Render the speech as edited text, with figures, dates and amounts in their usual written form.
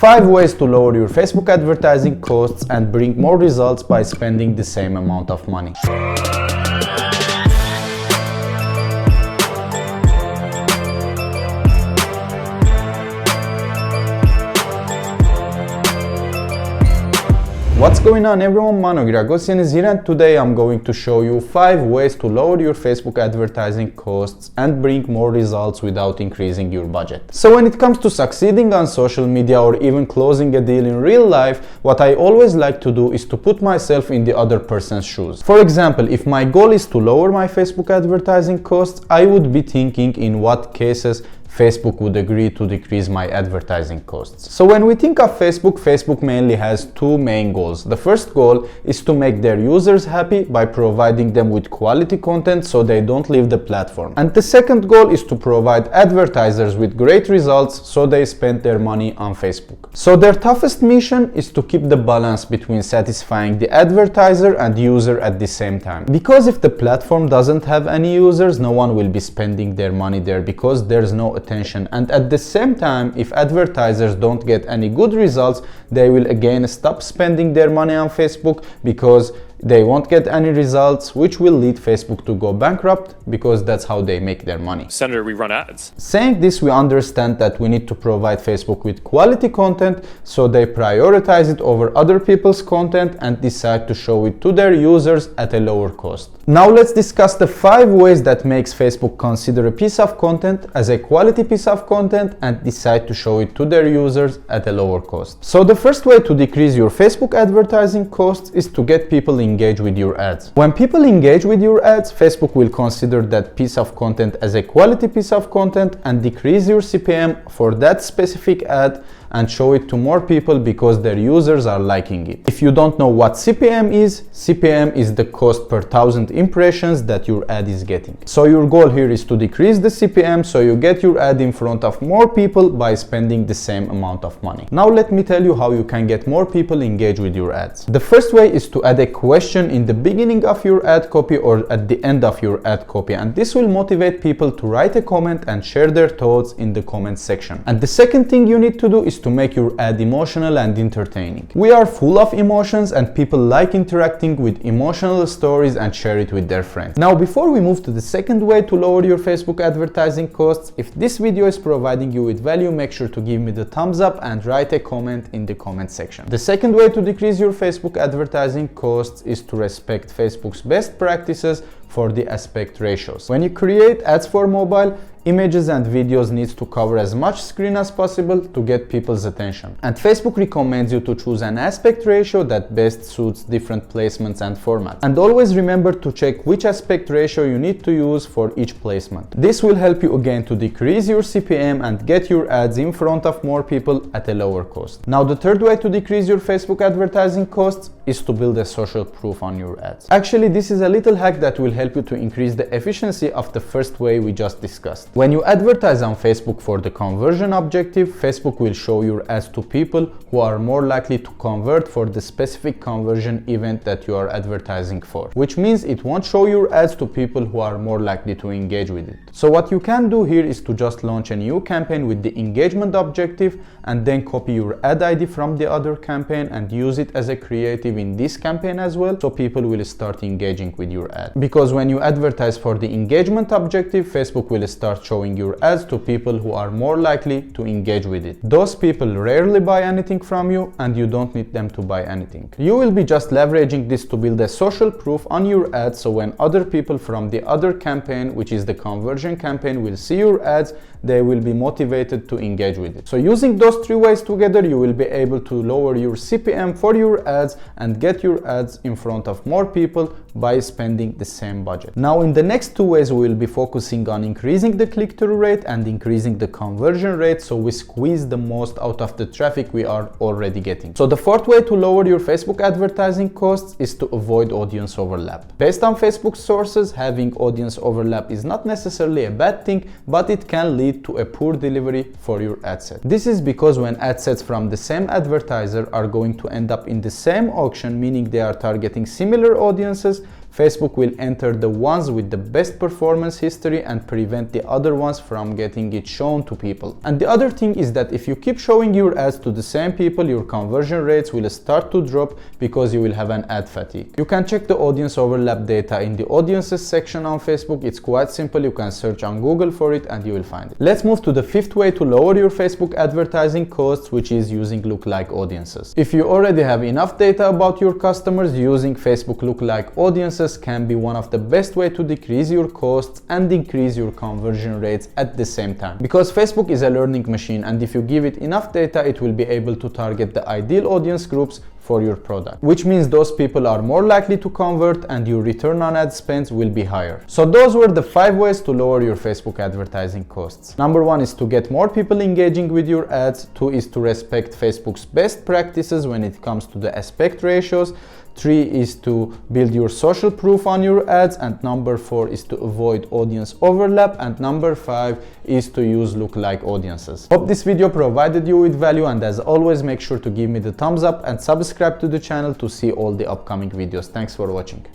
5 ways to lower your Facebook advertising costs and bring more results by spending the same amount of money. What's going on everyone, Mano Gjorgjievski is here, and today I'm going to show you 5 ways to lower your Facebook advertising costs and bring more results without increasing your budget. So when it comes to succeeding on social media or even closing a deal in real life, what I always like to do is to put myself in the other person's shoes. For example, if my goal is to lower my Facebook advertising costs, I would be thinking in what cases Facebook would agree to decrease my advertising costs. So when we think of Facebook, Facebook mainly has 2 main goals. The first goal is to make their users happy by providing them with quality content so they don't leave the platform. And the second goal is to provide advertisers with great results so they spend their money on Facebook. So their toughest mission is to keep the balance between satisfying the advertiser and user at the same time. Because if the platform doesn't have any users, no one will be spending their money there because there's no attention, and at the same time, if advertisers don't get any good results, they will again stop spending their money on Facebook because they won't get any results, which will lead Facebook to go bankrupt because that's how they make their money. Senator, we run ads. Saying this, we understand that we need to provide Facebook with quality content, so they prioritize it over other people's content and decide to show it to their users at a lower cost. Now let's discuss the 5 ways that makes Facebook consider a piece of content as a quality piece of content and decide to show it to their users at a lower cost. So the first way to decrease your Facebook advertising costs is to get people engage with your ads. When people engage with your ads, Facebook will consider that piece of content as a quality piece of content and decrease your CPM for that specific ad and show it to more people because their users are liking it. If you don't know what CPM is the cost per 1,000 impressions that your ad is getting. So your goal here is to decrease the CPM so you get your ad in front of more people by spending the same amount of money. Now let me tell you how you can get more people engaged with your ads. The first way is to add a question in the beginning of your ad copy or at the end of your ad copy, and this will motivate people to write a comment and share their thoughts in the comment section. And the second thing you need to do is to make your ad emotional and entertaining. We are full of emotions and people like interacting with emotional stories and share it with their friends. Now before we move to the second way to lower your Facebook advertising costs, if this video is providing you with value, make sure to give me the thumbs up and write a comment in the comment section. The second way to decrease your Facebook advertising costs is to respect Facebook's best practices for the aspect ratios. When you create ads for mobile, images and videos needs to cover as much screen as possible to get people's attention. And Facebook recommends you to choose an aspect ratio that best suits different placements and formats. And always remember to check which aspect ratio you need to use for each placement. This will help you again to decrease your CPM and get your ads in front of more people at a lower cost. Now the third way to decrease your Facebook advertising costs is to build a social proof on your ads. Actually, this is a little hack that will help you to increase the efficiency of the first way we just discussed. When you advertise on Facebook for the conversion objective, Facebook will show your ads to people who are more likely to convert for the specific conversion event that you are advertising for, which means it won't show your ads to people who are more likely to engage with it. So what you can do here is to just launch a new campaign with the engagement objective and then copy your ad ID from the other campaign and use it as a creative in this campaign as well, so people will start engaging with your ad. Because when you advertise for the engagement objective, Facebook will start showing your ads to people who are more likely to engage with it. Those people rarely buy anything from you and you don't need them to buy anything. You will be just leveraging this to build a social proof on your ads, so when other people from the other campaign, which is the conversion campaign, will see your ads, they will be motivated to engage with it. So using those 3 ways together, you will be able to lower your CPM for your ads and get your ads in front of more people by spending the same budget. Now in the next 2 ways, we will be focusing on increasing the click-through rate and increasing the conversion rate, so we squeeze the most out of the traffic we are already getting. So the fourth way to lower your Facebook advertising costs is to avoid audience overlap. Based on Facebook sources, having audience overlap is not necessarily a bad thing, but it can lead to a poor delivery for your ad set. This is because when ad sets from the same advertiser are going to end up in the same auction, meaning they are targeting similar audiences, Facebook will enter the ones with the best performance history and prevent the other ones from getting it shown to people. And the other thing is that if you keep showing your ads to the same people, your conversion rates will start to drop because you will have an ad fatigue. You can check the audience overlap data in the audiences section on Facebook. It's quite simple. You can search on Google for it and you will find it. Let's move to the fifth way to lower your Facebook advertising costs, which is using lookalike audiences. If you already have enough data about your customers, using Facebook lookalike audiences can be one of the best way to decrease your costs and increase your conversion rates at the same time. Because Facebook is a learning machine, and if you give it enough data, it will be able to target the ideal audience groups for your product, which means those people are more likely to convert and your return on ad spends will be higher. So those were the 5 ways to lower your Facebook advertising costs. Number 1 is to get more people engaging with your ads. 2 is to respect Facebook's best practices when it comes to the aspect ratios. 3 is to build your social proof on your ads, and number 4 is to avoid audience overlap, and number 5 is to use lookalike audiences. Hope this video provided you with value, and as always, make sure to give me the thumbs up and subscribe to the channel to see all the upcoming videos. Thanks for watching.